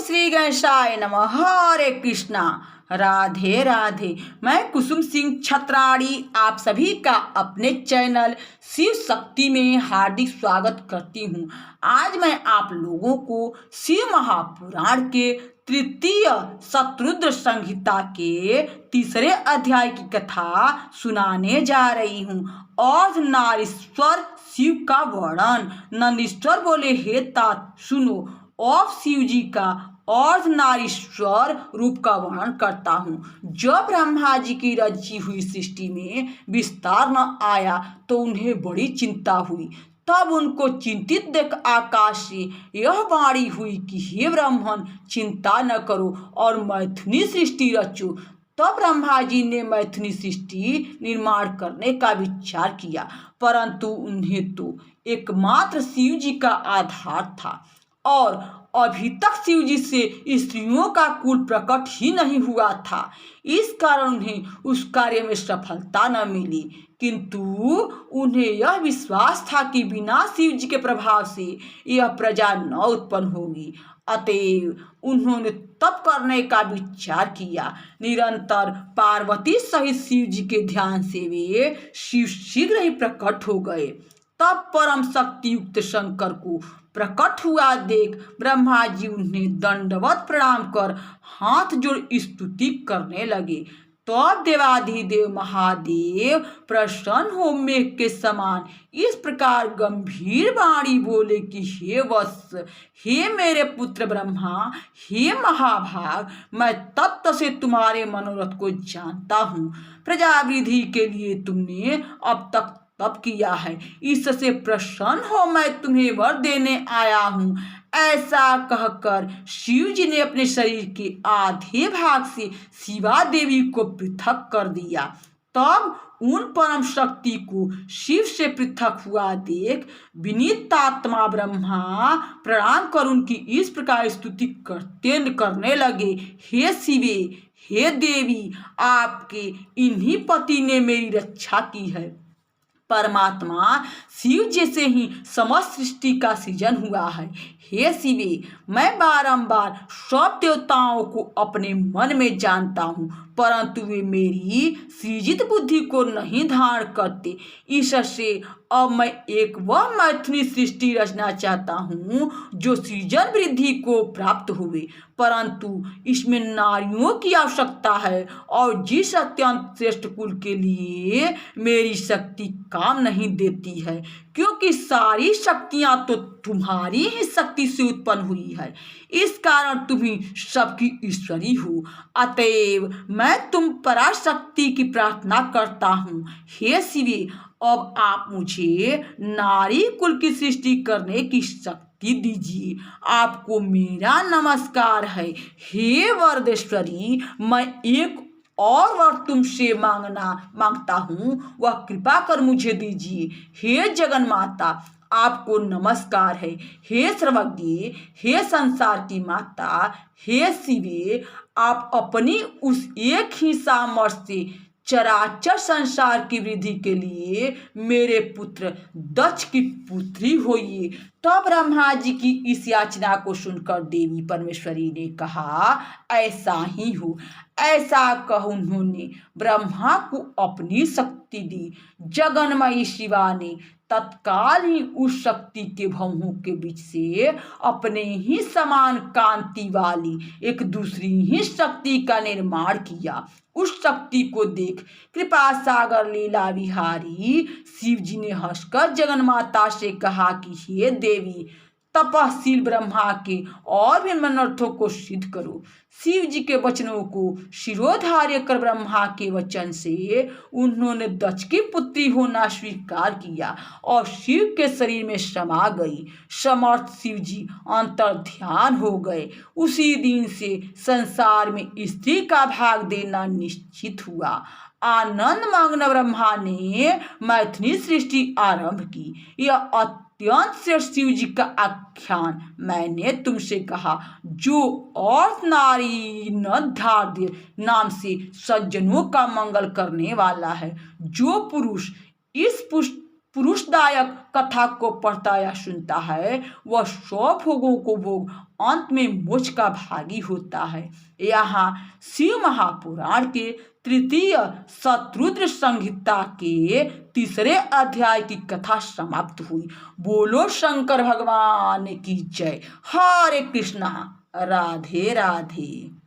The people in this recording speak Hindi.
श्री गणेशाय नमः। हरे कृष्णा, राधे राधे। मैं कुसुम सिंह छत्राड़ी आप सभी का अपने चैनल शिव शक्ति में हार्दिक स्वागत करती हूँ। आज मैं आप लोगों को शिव महापुराण के तृतीय शतरुद्र संहिता के तीसरे अध्याय की कथा सुनाने जा रही हूँ। अर्धनारीश्वर शिव का वर्णन। नंदीश्वर बोले, हे तात सुनो, ऑफ शिव जी का अर्धनारीश्वर रूप का वर्णन करता हूँ। जब ब्रह्मा जी की रची हुई सृष्टि में विस्तार न आया तो उन्हें बड़ी चिंता हुई। तब उनको चिंतित देख आकाश से यह वाणी हुई कि हे ब्राह्मण, चिंता न करो और मैथुनी सृष्टि रचो। तब ब्रह्मा जी ने मैथुनी सृष्टि निर्माण करने का विचार किया, परंतु उन्हें तो एकमात्र शिव जी का आधार था और अभी तक शिव जी से स्त्रियों का कुल प्रकट ही नहीं हुआ था। इस कारण उन्हें उस कार्य में सफलता न मिली, किंतु उन्हें यह विश्वास था कि बिना शिव जी के प्रभाव से यह प्रजा न उत्पन्न होगी। अतएव उन्होंने तप करने का विचार किया। निरंतर पार्वती सहित शिव जी के ध्यान से वे शिव शीघ्र ही प्रकट हो गए। तब परम शक्ति युक्त शंकर को प्रकट हुआ देख ब्रह्मा जी उन्हें दंडवत प्रणाम कर हाथ जोड़ स्तुति करने लगे। तब देवाधिदेव महादेव प्रसन्न हो मेघ के समान इस प्रकार गंभीर वाणी बोले कि हे वत्स, हे मेरे पुत्र ब्रह्मा, हे महाभाग, मैं तत्व से तुम्हारे मनोरथ को जानता हूँ। प्रजावृद्धि के लिए तुमने अब तक तप किया है, इससे प्रसन्न हो मैं तुम्हें वर देने आया हूँ। ऐसा कहकर शिव जी ने अपने शरीर के आधे भाग से शिवा देवी को पृथक कर दिया। तब उन परम शक्ति को शिव से पृथक हुआ देख विनीतात्मा ब्रह्मा प्रणाम कर उनकी इस प्रकार स्तुति करने लगे, हे शिवे, हे देवी, आपके इन्हीं पति ने मेरी रक्षा की है। परमात्मा शिव जैसे ही समस्त सृष्टि का सृजन हुआ है। हे शिवे, मैं बारंबार सब देवताओं को अपने मन में जानता हूँ, परंतु वे मेरी सृजित बुद्धि को नहीं धारण करते। इससे अब मैं एक वह मैथुनी सृष्टि रचना चाहता हूँ जो सृजन वृद्धि को प्राप्त हुए, परंतु इसमें नारियों की आवश्यकता है और जिस अत्यंत श्रेष्ठ कुल के लिए मेरी शक्ति काम नहीं देती है, क्योंकि सारी शक्तियाँ तो तुम्हारी ही शक्ति से उत्पन्न हुई है। इस कारण तुम ही सबकी ईश्वरी हो। अतएव मैं तुम पराशक्ति की प्रार्थना करता हूँ। हे शिवे, अब आप मुझे नारी कुल की सृष्टि करने की शक्ति दीजिए। आपको मेरा नमस्कार है। हे वरदेश्वरी, मैं एक और वर तुमसे मांगता हूँ, वह कृपा कर मुझे दीजिए। हे जगन माता, आपको नमस्कार है। हे सर्वज्ञ, हे संसार की माता, हे शिवे, आप अपनी उस एक ही सामर्थ्य से चराचर संसार की वृद्धि के लिए मेरे पुत्र दक्ष की पुत्री होइए। तब ब्रह्मा जी की इस याचना को सुनकर देवी परमेश्वरी ने कहा, ऐसा ही हो। ऐसा कह उन्होंने ब्रह्मा को अपनी शक्ति दी। जगन्मयी शिवा ने तत्काल ही उस शक्ति के भवों के बीच से अपने ही समान कांति वाली एक दूसरी ही शक्ति का निर्माण किया। उस शक्ति को देख कृपा सागर लीला विहारी शिव जी ने हंसकर जगन्माता से कहा कि हे देवी, तपस्वी ब्रह्मा के और भी मनोरथों को सिद्ध करो। शिव जी के वचनों को शिरोधार्य कर ब्रह्मा के वचन से उन्होंने दक्ष की पुत्री होना स्वीकार किया और शिव के शरीर में समा गई। समर्थ शिव जी अंतर ध्यान हो गए। उसी दिन से संसार में स्त्री का भाग देना निश्चित हुआ। आनंद मग्न ब्रह्मा ने मैथुनी सृष्टि आरंभ की। यह अत्यंत श्रेष्ठ शिव जी का आख्यान मैंने तुमसे कहा, जो अर्धनारी नधार्य नाम से सज्जनों का मंगल करने वाला है। जो पुरुष इस पुरुषदायक कथा को पढ़ता या सुनता है वह 100 भोगों को भोग अंत में मोक्ष का भागी होता है। यहाँ शिव महापुराण के तृतीय शतरुद्र संहिता के 3 अध्याय की कथा समाप्त हुई। बोलो शंकर भगवान की जय। हरे कृष्णा। राधे राधे।